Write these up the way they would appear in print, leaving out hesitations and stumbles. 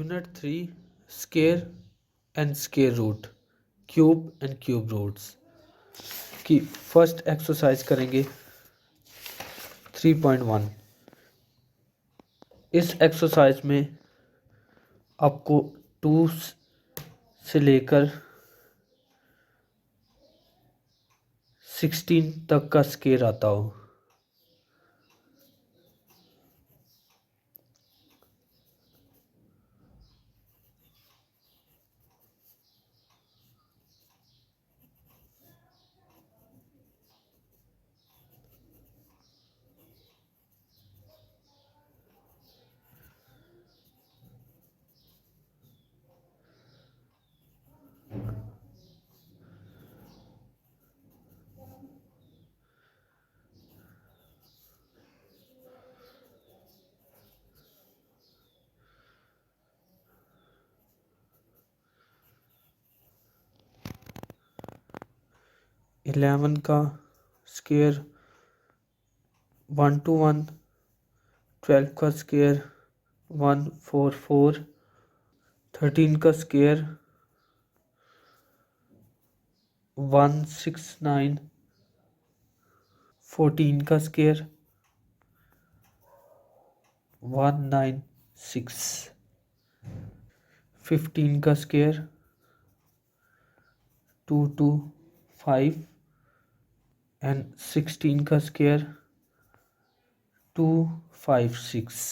Unit 3 square and square root, cube and cube roots की first exercise करेंगे 3.1। इस exercise में आपको 2 से लेकर 16 तक का स्केयर आता हो। इलेवन का स्केयर 1 to 1, 12 का स्केयर 1 4 4, 13 का स्केयर 1 6 9, 14 का स्केयर 1 9 6, 15 का स्केयर 2 2 5 एंड 16 का square 2 5 6।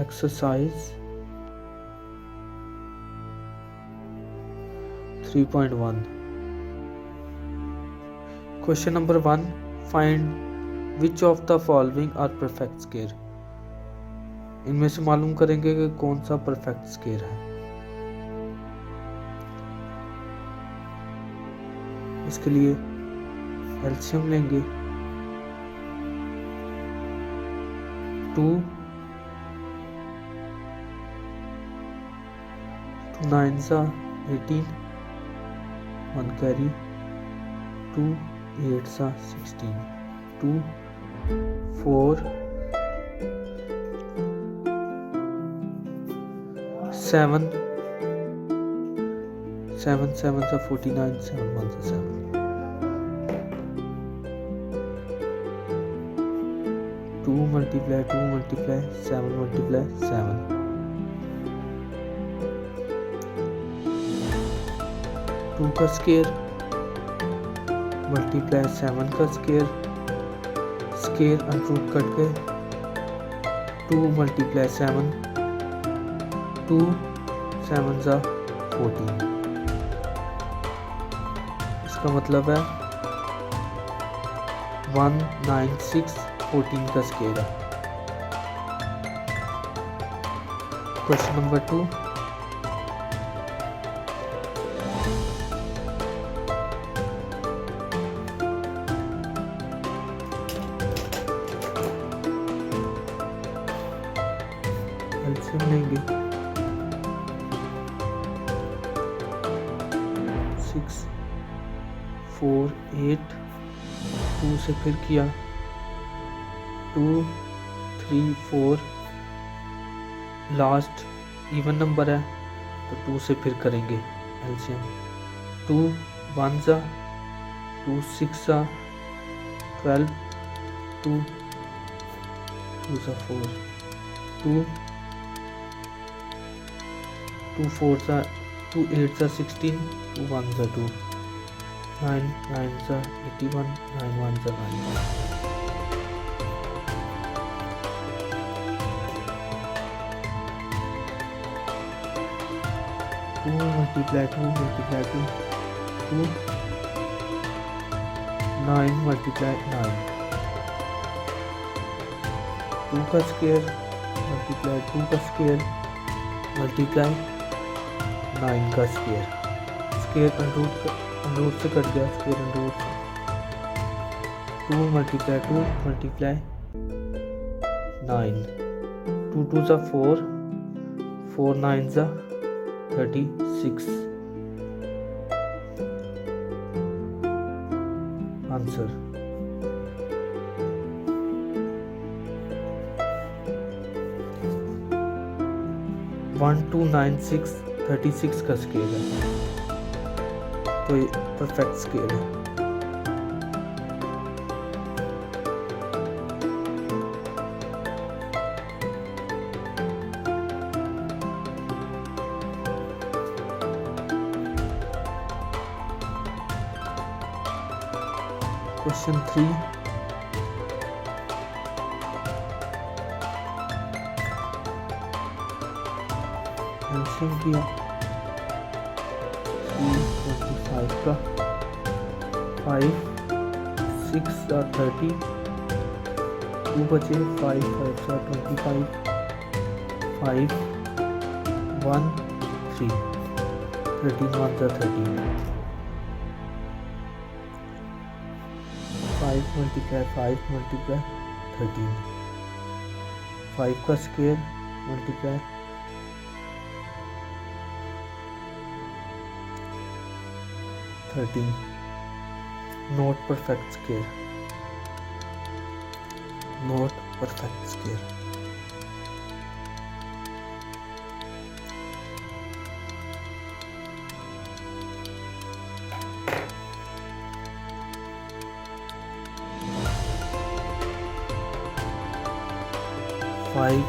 Exercise 3.1। Question number 1, find which of the following are perfect square। इनमें से मालूम करेंगे कि कौन सा परफेक्ट स्क्वायर है। इसके लिए एलसीएम लेंगे। 2 9 18, 1 carry, 2 8 16, 2 4 7 7 7 49, 7 1 7, 2 multiply 2 multiply 7 multiply 7, 2 का स्केयर मल्टीप्लाई 7 का square, square and root cut गए। 2 multiply 7, 2 7 14। इसका मतलब है 196 14 का स्केयर है। क्वेश्चन नंबर 2, एलसीएम लेंगे। 6 4 8, 2 से फिर किया 2 3 4, लास्ट इवन नंबर है तो 2 से फिर करेंगे एलसीएम। 2 1 2 6 12, 2 2 4, 2 2 4 2 8 16, 2 1 2, 9 9 81, 9 1 9। 2 मल्टीप्लाई 2 मल्टीप्लाई 2 2 9 मल्टीप्लाई 9 2 का स्क्वायर मल्टीप्लाई 2 का स्क्वायर मल्टीप्लाई 9 का स्क्वायर स्क्वायर अंडरूट से कट गया स्क्वायर अंडरूट से 2 मल्टीप्लाई 2 मल्टीप्लाई 9 2 2 ज़ा 4 4 9 ज़ा 36 आंसर 1296 36 का स्केल है तो ये परफेक्ट स्केल है। क्वेश्चन 3 एल्सियम किया 325 का 5 6 30 2 बचे 5 5 25 5 1 3 13 1 13 5 मल्टीप्लाई 5 मल्टीप्लाई 13 5 का square multiply 13 not perfect square not perfect square. Five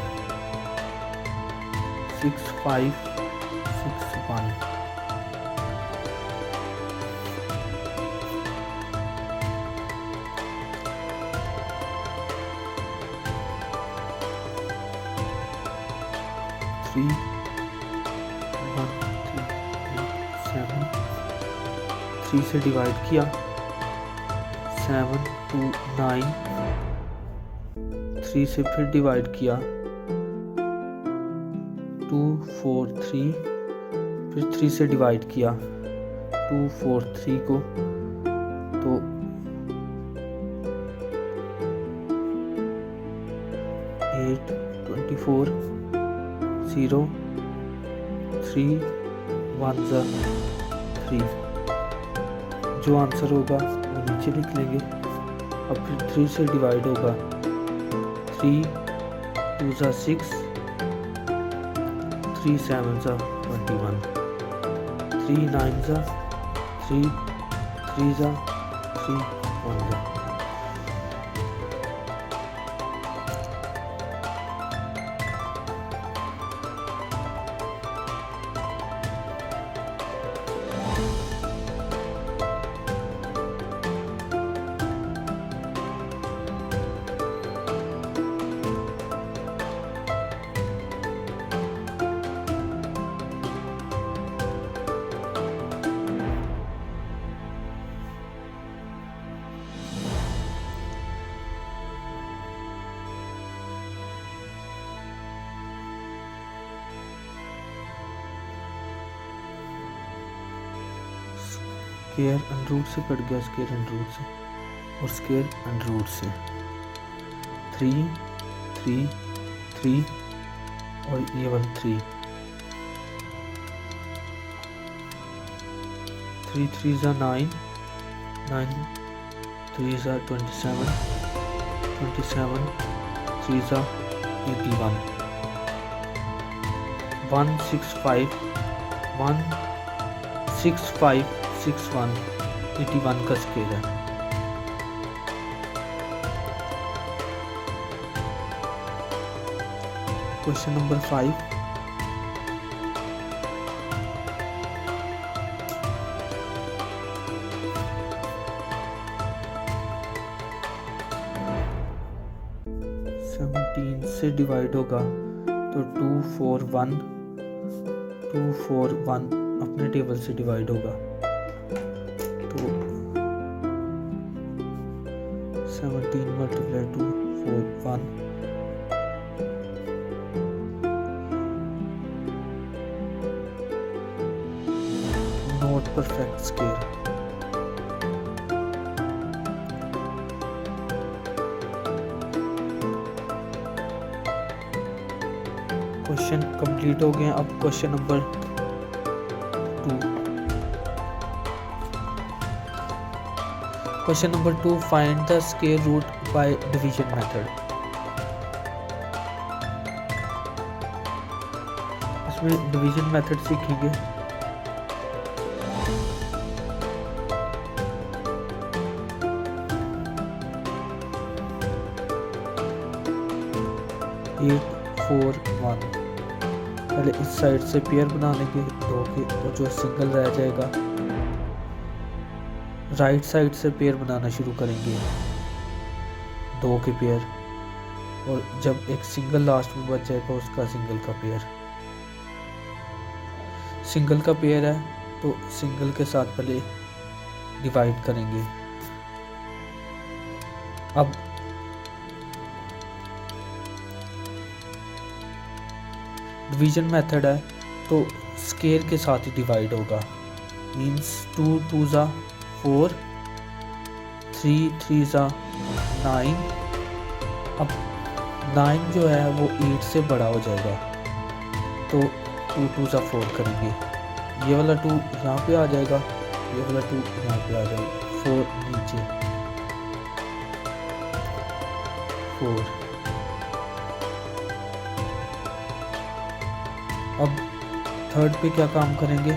6 5 6 1 3 1 3 7 3 से डिवाइड किया 7 2 9 3 से फिर डिवाइड किया 2 4 3 फिर 3 से डिवाइड किया 2 4 3 को तो 8 24 0 3 1 3 जो आंसर होगा वो नीचे लिख लेंगे। अब फिर 3 से डिवाइड होगा 3 2 6 3 7 21 3 9 3 3 3 1 स्क्वायर अंडरूट से कट गया स्क्वायर अंडरूट से और स्क्वायर अंडरूट से 3 3 3 और ये 1 3 3 3 ज़ा 9 9 3 ज़ा 27 27 3 ज़ा 81 1 6 5 1 6 5 6 1 81 का स्केल है। क्वेश्चन नंबर 5 17 से डिवाइड होगा तो 2 4 1 2 4 1 अपने टेबल से डिवाइड होगा। तो 17 multiply 2 4 1 not perfect square. Question complete हो गए। अब question number 2। Question number 2, find the square root by division method. इसमें डिवीजन मेथड सीखेंगे। एट 4 1 पहले इस साइड से पेयर बना लेंगे 2 के, और जो सिंगल रह जाएगा राइट साइड से पेयर बनाना शुरू करेंगे 2 के पेयर, और जब एक सिंगल लास्ट में बच जाएगा उसका सिंगल का पेयर। सिंगल का पेयर है तो सिंगल के साथ पहले डिवाइड करेंगे। अब डिवीजन मेथड है तो स्क्वायर के साथ ही डिवाइड होगा। मींस 2 2 ज़ा 4, 3 3 ज़ा 9। अब 9 जो है वो 8 से बड़ा हो जाएगा, तो 2 2 ज़ा 4 करेंगे। ये वाला 2 यहाँ पे आ जाएगा, ये वाला 2 यहाँ पे आ जाएगा, 4 नीचे 4। अब थर्ड पे क्या काम करेंगे,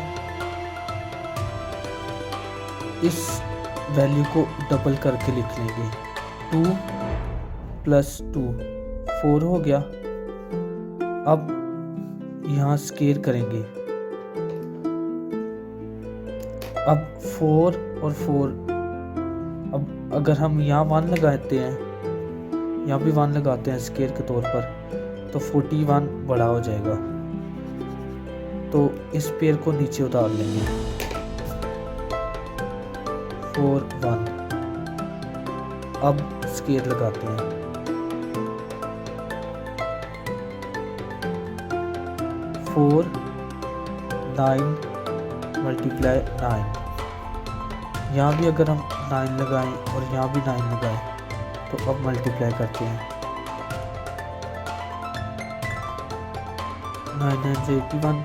इस वैल्यू को डबल करके लिख लेंगे। 2 + 2 4 हो गया। अब यहाँ स्क्वायर करेंगे। अब 4 और 4, अब अगर हम यहाँ 1 लगाते हैं, यहाँ भी 1 लगाते हैं स्क्वायर के तौर पर, तो 41 बड़ा हो जाएगा। तो इस पेयर को नीचे उतार लेंगे। 4 1। अब स्क्वायर लगाते हैं। 4 9 मल्टीप्लाई 9। यहाँ भी अगर हम 9 लगाएं और यहाँ भी 9 लगाएं तो अब मल्टीप्लाई करते हैं। 9 9 से 81,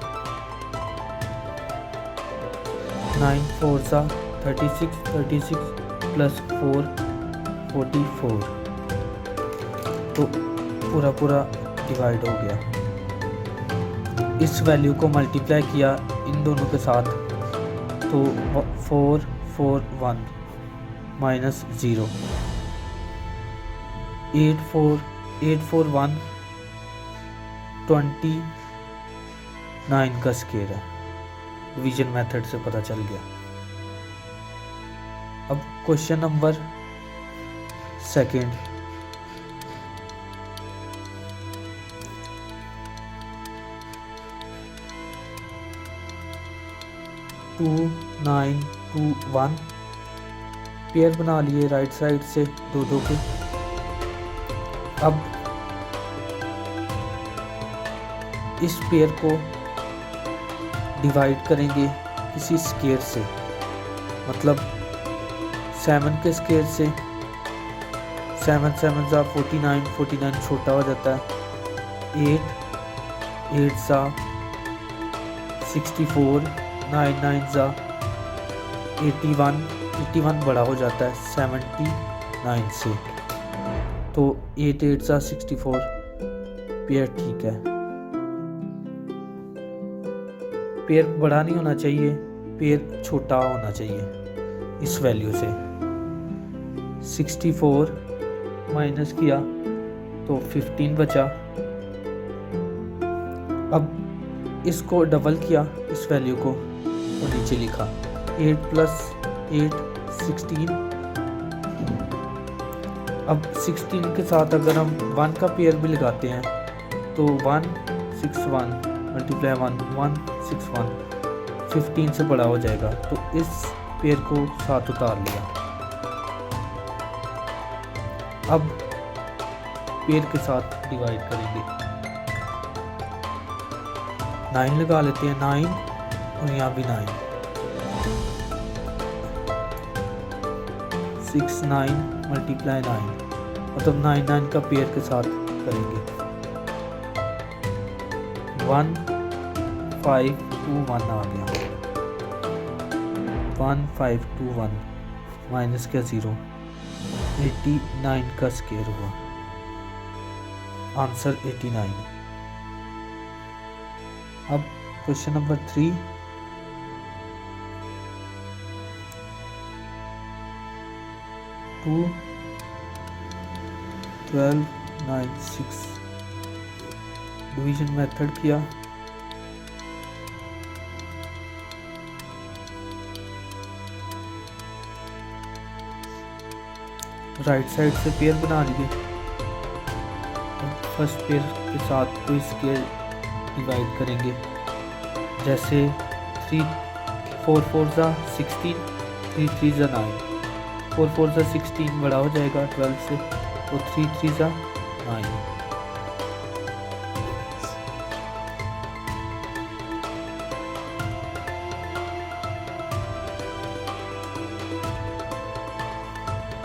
9 4 ज़ा 36, 36 + 4 44। तो पूरा डिवाइड हो गया। इस वैल्यू को मल्टीप्लाई किया इन दोनों के साथ, तो 4 4 1 -0। 8 4 1 29 का स्क्वायर है। डिवीजन मेथड से पता चल गया। अब क्वेश्चन नंबर 2। 2 9 2 1 पेयर बना लिए राइट साइड से 2 2 के। अब इस पेयर को डिवाइड करेंगे किसी स्क्वायर से, मतलब 7 के स्क्वायर से। 7 7 ज़ा 49, 49 छोटा हो जाता है। 8 8 ज़ा 64, 9 9 ज़ा 81, 81 बड़ा हो जाता है 79 से। तो 8 8 ज़ा 64 पेयर ठीक है। पेयर बड़ा नहीं होना चाहिए, पेयर छोटा होना चाहिए इस वैल्यू से। 64 माइनस किया तो 15 बचा। अब इसको डबल किया इस वैल्यू को और नीचे लिखा 8 + 8 16। अब 16 के साथ अगर हम 1 का पेयर भी लगाते हैं तो 1 6 1 × 1 1 6 1 15 से बड़ा हो जाएगा, तो इस पेयर को साथ उतार लिया। अब पेयर के साथ डिवाइड करेंगे, 9 लगा लेते हैं, 9 और यहाँ भी 9, 6 9 मल्टीप्लाई 9, मतलब 9 9 का पेयर के साथ करेंगे। 1 5 2 1 आ गया, 1 5 2 1 माइनस का 0, 89 का स्क्वायर हुआ, आंसर 89। अब क्वेश्चन नंबर 3, 2 12 9 6 डिवीजन मेथड किया, राइट साइड से पेयर बना लिए। फर्स्ट पेयर के साथ कोई स्क्वायर डिवाइड करेंगे, जैसे 3 4 4 ज़ा 16, 3 3 ज़ा 9, 4 4 ज़ा 16 बड़ा हो जाएगा 12 से, तो 3 3 ज़ा 9।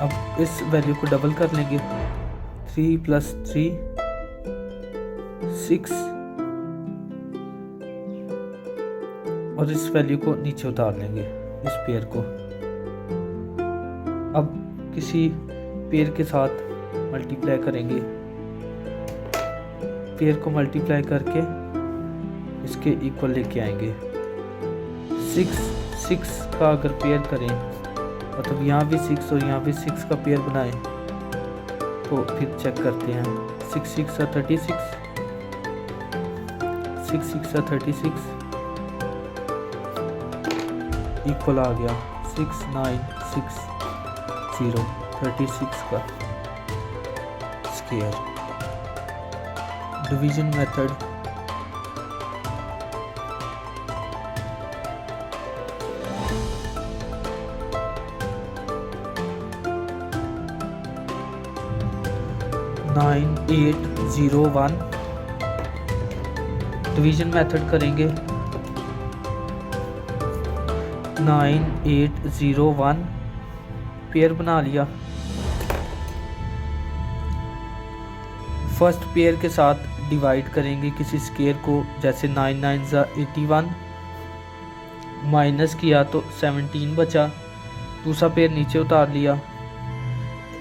अब इस वैल्यू को डबल कर लेंगे, 3 + 3 6, और इस वैल्यू को नीचे उतार लेंगे, इस पेयर को। अब किसी पेयर के साथ मल्टीप्लाई करेंगे, पेयर को मल्टीप्लाई करके इसके इक्वल लेके आएंगे। 6 6 का अगर पेयर करें, मतलब यहाँ भी 6 और यहाँ भी 6 का पेयर बनाएं, तो फिर चेक करते हैं। 6 6 = 36, 6 6 = 36 इक्वल आ गया 6 9 6 0, 36 का square. Division method, nine 8 0 1 division method करेंगे, 9 8 0 1 पेयर बना लिया। फर्स्ट पेयर के साथ डिवाइड करेंगे किसी स्क्वायर को, जैसे 9 9 ज़ा 81, माइनस किया तो 17 बचा, दूसरा पेयर नीचे उतार लिया,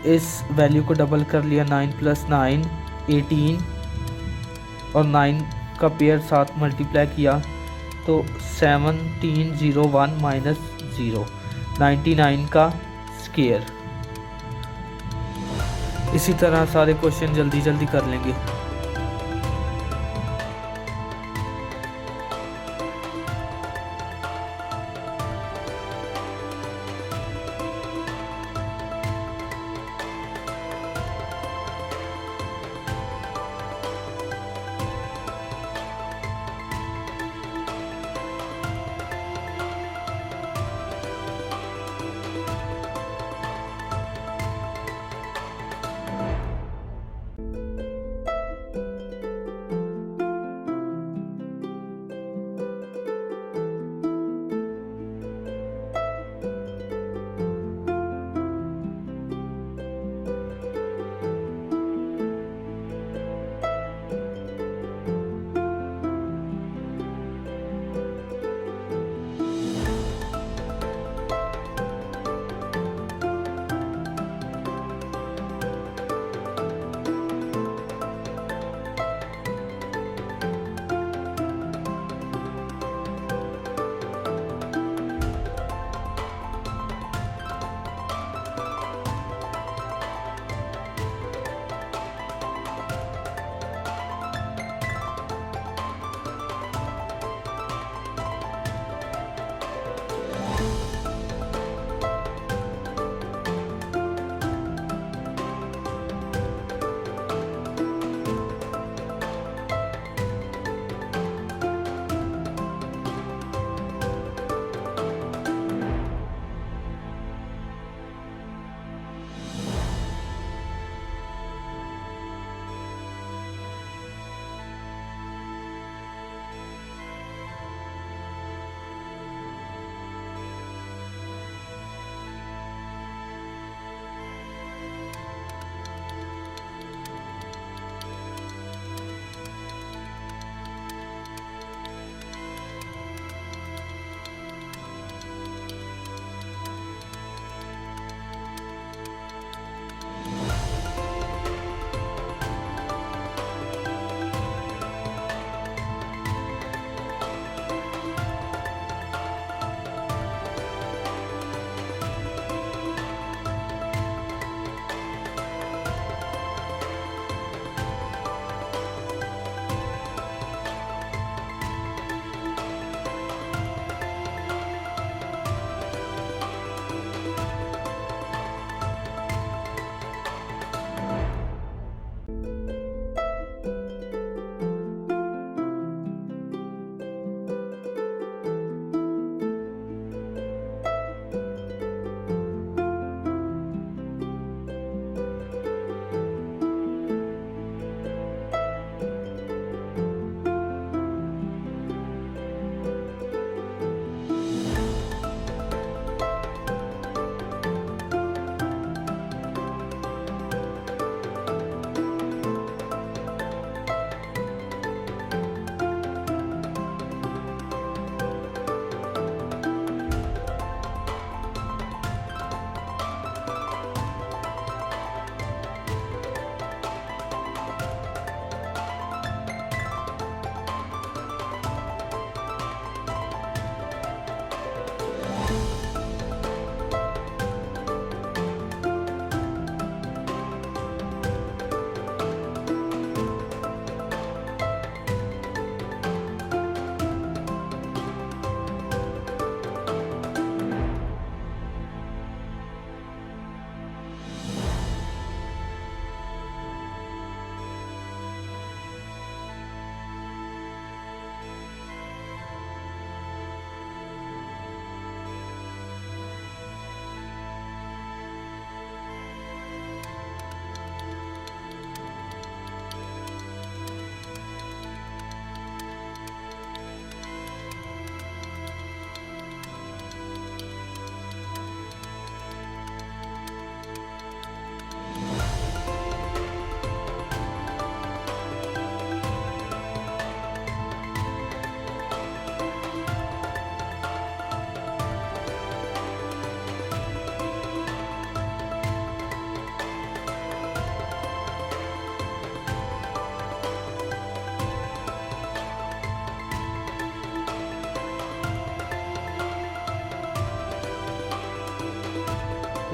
इस वैल्यू को डबल कर लिया, 9 + 9 18, और 9 का पेयर साथ मल्टीप्लाई किया तो 17 0 1 - 0, 99 का स्क्वायर। इसी तरह सारे क्वेश्चन जल्दी जल्दी कर लेंगे।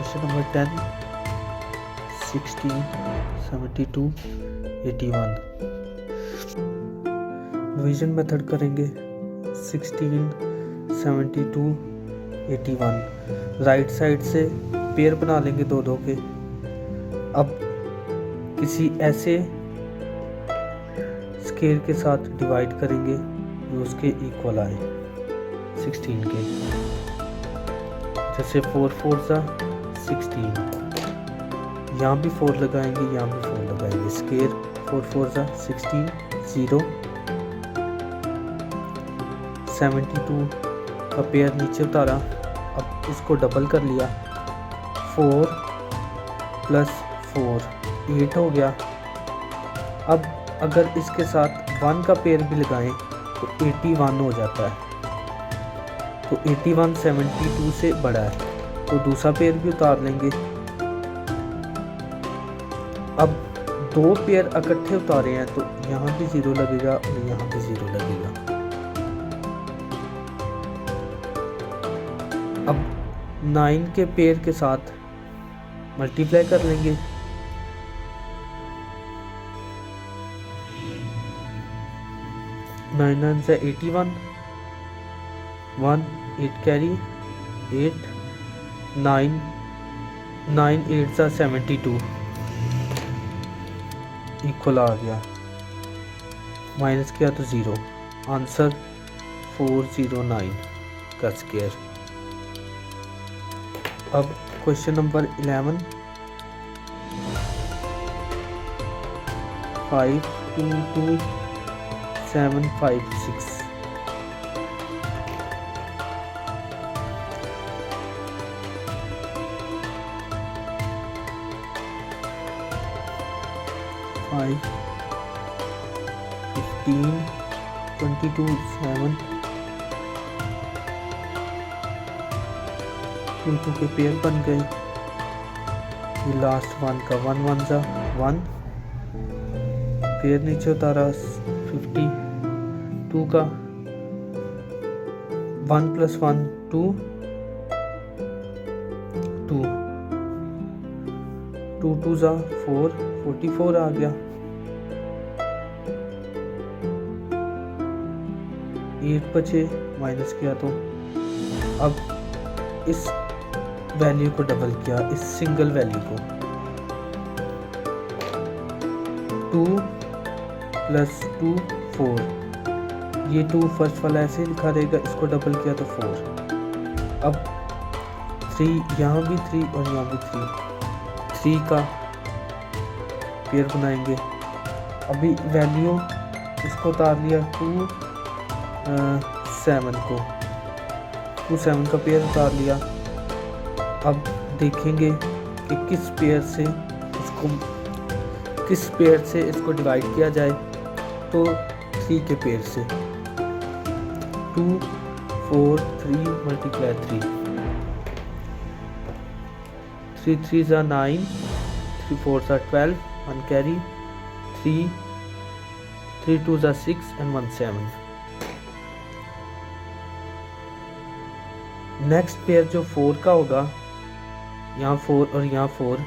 Question number 10, 16, 72, 81। डिवीजन मेथड करेंगे 16, 72, 81। राइट साइड से पेयर बना लेंगे दो दो के। अब किसी ऐसे स्केयर के साथ डिवाइड करेंगे जो उसके इक्वल आए 16 के। जैसे 4 4 सा 16, यहाँ भी 4 लगाएंगे, यहाँ भी 4 लगाएंगे। स्केयर 4 4 सा 16, 0। 72 का पेयर नीचे उतारा, अब इसको डबल कर लिया, 4 + 4 8 हो गया। अब अगर इसके साथ 1 का पेयर भी लगाएं तो 81 हो जाता है। तो 81 72 से बड़ा है, तो दूसरा पेयर भी उतार लेंगे। अब दो पेयर इकट्ठे उतारे हैं तो यहाँ भी 0 लगेगा और यहाँ भी 0 लगेगा। अब 9 के पेयर के साथ मल्टीप्लाई कर लेंगे। 9 9 से 81, 1 8 कैरी 8, 9 9 8 से 72 इक्वल आ गया। माइनस किया तो 0। आंसर 409 का स्केयर। अब क्वेश्चन नंबर 11, 5 2 2 7 5 6। Five, 15, 22, 7, 2 2 के पेयर बन गए। ये लास्ट 1 का 1 1 सा 1, पेयर नीचे उतारा। 52 का 1 + 1 2 2 2 2 सा 4 44 आ गया। 8 बचे, माइनस किया तो अब इस वैल्यू को डबल किया, इस सिंगल वैल्यू को। 2 + 2 4, ये 2 फर्स्ट वाला ऐसे लिखा रहेगा, इसको डबल किया तो 4। अब 3, यहाँ भी 3 और यहाँ भी 3 का पेयर बनाएंगे। अभी वैल्यू इसको उतार लिया 2 7 को, 2 7 का पेयर उतार लिया। अब देखेंगे कि किस पेयर से इसको डिवाइड किया जाए। तो 3 के पेयर से 2 4 3 × 3, 3 3 सा 9, 3 4 सा 12, 1 कैरी 3 3 2 सा 6 and 1 7। नेक्स्ट पेयर जो 4 का होगा, यहाँ 4 और यहाँ 4,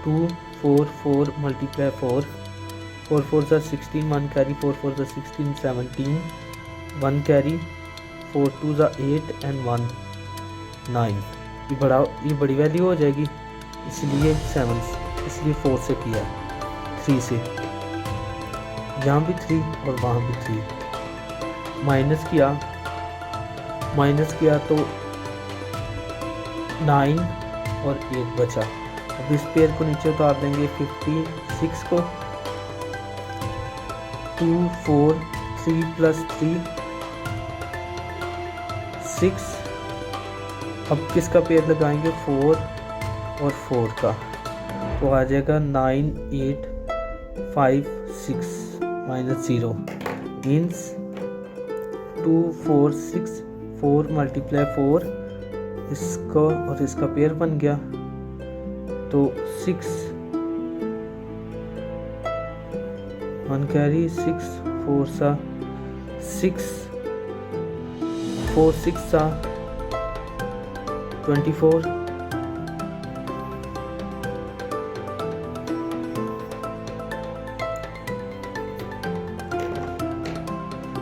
2 4 4 × 4, 4 4 सा 16, 1 कैरी 4 4 सा 16 17, 1 कैरी 4 2 सा 8 and 1 9। ये बड़ी वैल्यू हो जाएगी, इसलिए 7, इसलिए 4 से किया, 3 से। यहाँ भी 3 और वहाँ भी 3। माइनस किया तो 9 और 8 बचा। अब इस पेयर को नीचे उतार देंगे। 56 को 2 4 3 + 3 6। अब किसका पेयर लगाएंगे? 4 और 4 का, तो आ जाएगा 9 8 5 6 -0 मीन्स 2 4 6 4 × 4, इसका और इसका पेयर बन गया तो 6 1 कैरी 6 4 सा 6 4 6 सा 24,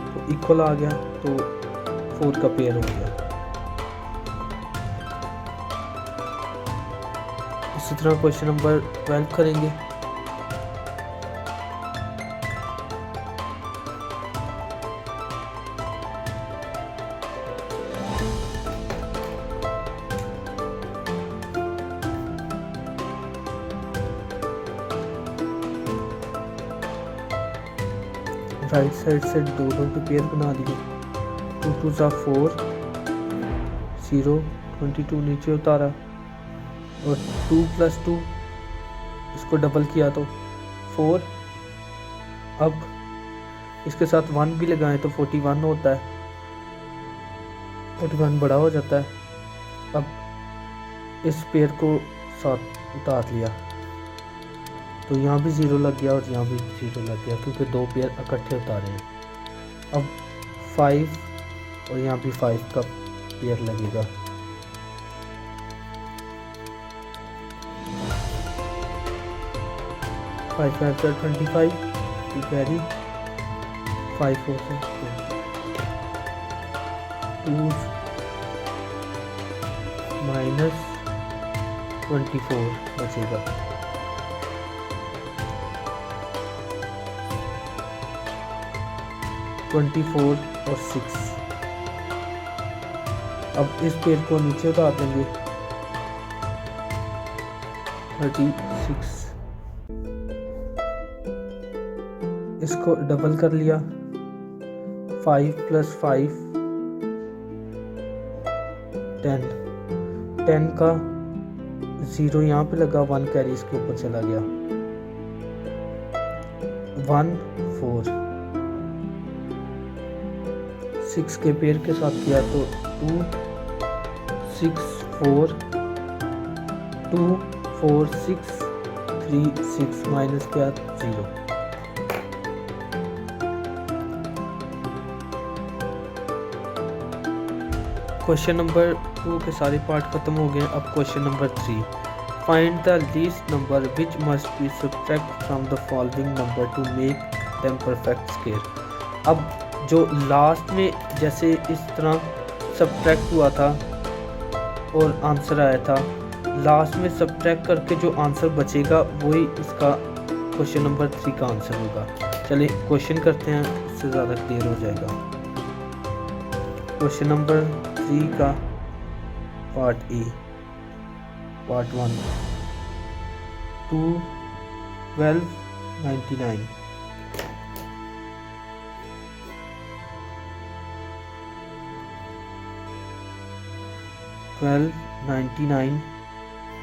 तो इक्वल आ गया, तो 4 का पेयर हो गया। इसी तरह क्वेश्चन नंबर 12 करेंगे। राइट साइड से दोनों के पेयर बना लिए। 2 2 सा 4, 0, 22 नीचे उतारा और 2 + 2 इसको डबल किया तो 4। अब इसके साथ 1 भी लगाएं तो 41 होता है, 41 बड़ा हो जाता है। अब इस पेयर को साथ उतार लिया तो यहाँ भी 0 लग गया और यहाँ भी 0 लग गया, क्योंकि 2 पेयर इकट्ठे उतारे हैं। अब 5 और यहाँ भी 5 का पेयर लगेगा। फाइव 5 से 25 कैरी, 5 4 से 2 - 24 बचेगा। -24 और 6। अब इस पेयर को नीचे उतार देंगे। 36, इसको डबल कर लिया। 5 + 5 10, 10 का 0 यहाँ पे लगा, 1 कैरी इसके ऊपर चला गया। 1 4, 6 के पेयर के साथ किया तो 2 6 4, 2 4 6 3 6 माइनस क्या 0। क्वेश्चन नंबर 2 के सारे पार्ट खत्म हो गए। अब question number 3, find the least number which must be subtract from the following number two make them perfect square. अब जो लास्ट में जैसे इस तरह सब्ट्रैक्ट हुआ था और आंसर आया था, लास्ट में सब्ट्रैक्ट करके जो आंसर बचेगा वही इसका क्वेश्चन नंबर 3 का आंसर होगा। चलिए क्वेश्चन करते हैं, इससे ज़्यादा क्लियर हो जाएगा। क्वेश्चन नंबर 3 का part A, part 1, 2 12 99।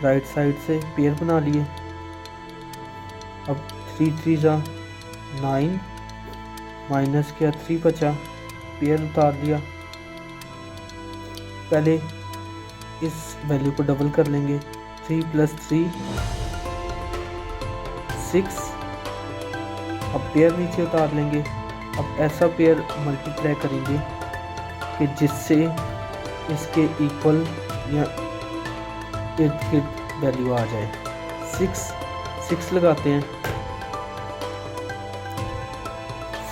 Right side से पेयर बना लिए। अब 3 3 जा 9 माइनस किया 3 बचा, पेयर उतार दिया। पहले इस वैल्यू को डबल कर लेंगे। 3 + 3 6। अब पेयर नीचे उतार लेंगे। अब ऐसा पेयर मल्टीप्लाई करेंगे कि जिससे इसके इक्वल या इर्द गिर्द वैल्यू आ जाए। 6 लगाते हैं।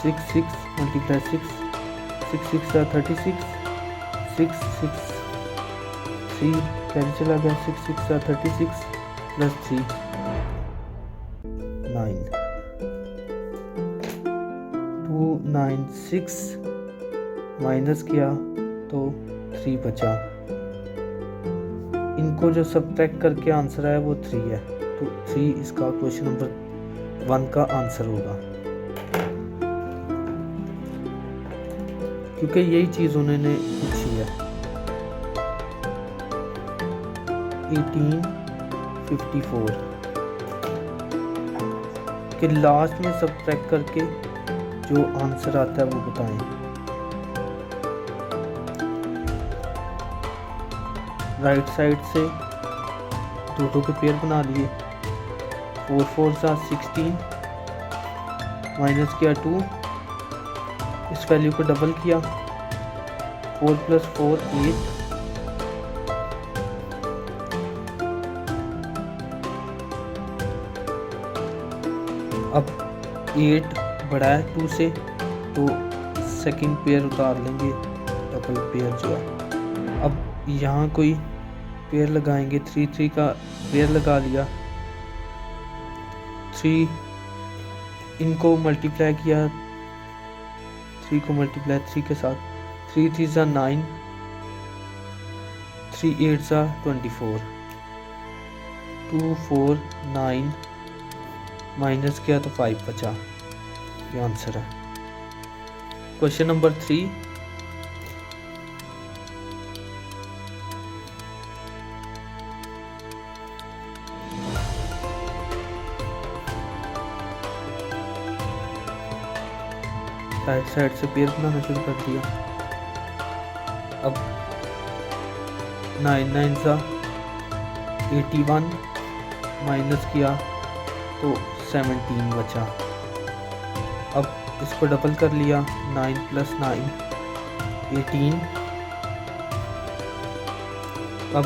6 6 × 6 6 6 36, 6 6 3 कैरी चला गया। 6 6 36 + 3 9 296 माइनस किया तो 3 बचा। इनको जो सब्ट्रैक्ट करके आंसर आया वो 3 है, तो 3 इसका क्वेश्चन नंबर 1 का आंसर होगा, क्योंकि यही चीज़ उन्होंने पूछी है। 1854 के लास्ट में सब्ट्रैक्ट करके जो आंसर आता है वो बताएं। राइट साइड से 2 के पेयर बना लिए। 4 4 सा 16 माइनस किया 2, इस वैल्यू को डबल किया। 4 + 4 8, अब 8 बड़ा है 2 से, तो सेकंड पेयर उतार लेंगे, डबल पेयर जो है। अब यहाँ कोई पेयर लगाएंगे, 3 3 का पेयर लगा लिया, 3 इनको मल्टीप्लाई किया, 3 को मल्टीप्लाई 3 के साथ, 3 3 ज़ा 9, 3 8 ज़ा 24, 2 4 9 माइनस किया तो 5 बचा, ये आंसर है। क्वेश्चन नंबर 3, राइट साइड से पेयर बनाना शुरू कर दिया। अब 9 9 ज़ा 81 माइनस किया तो 17 बचा। अब इसको डबल कर लिया, 9 + 9 18। अब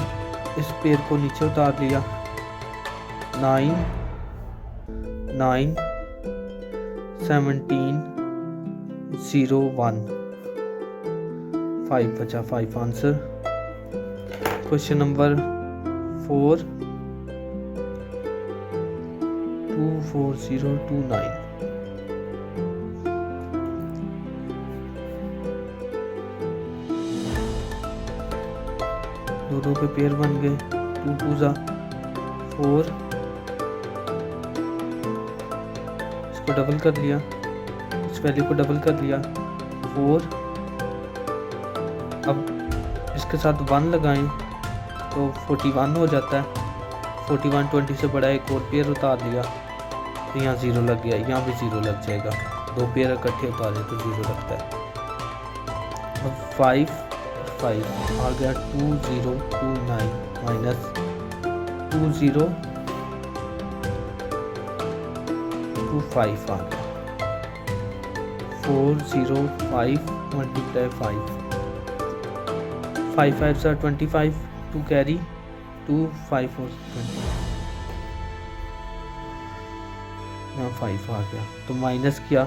इस पेयर को नीचे उतार लिया, 9 9 17 0 1 5 बचा, 5 आंसर। Question number 4, 24029। दो पे पेयर बन गए, 2 2 ज़ा 4, इसको डबल कर लिया, इस वैल्यू को डबल कर लिया 4। अब इसके साथ 1 लगाएं तो 41 हो जाता है, 41 20 से बड़ा एक और पेयर उतार लिया तो यहाँ 0 लग गया, यहाँ भी 0 लग जाएगा, 2 पेयर इकट्ठे उतारे तो 0 लगता है। अब 5 5 आ गया, 2029 माइनस 2025 आ गया, 405 मल्टीप्लाई 5, 5 5 25, 2 कैरी 2 5 और 20, यहाँ 5 आ गया, तो माइनस किया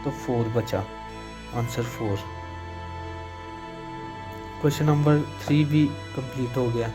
तो 4 बचा, आंसर 4। क्वेश्चन नंबर 3 भी कंप्लीट हो गया।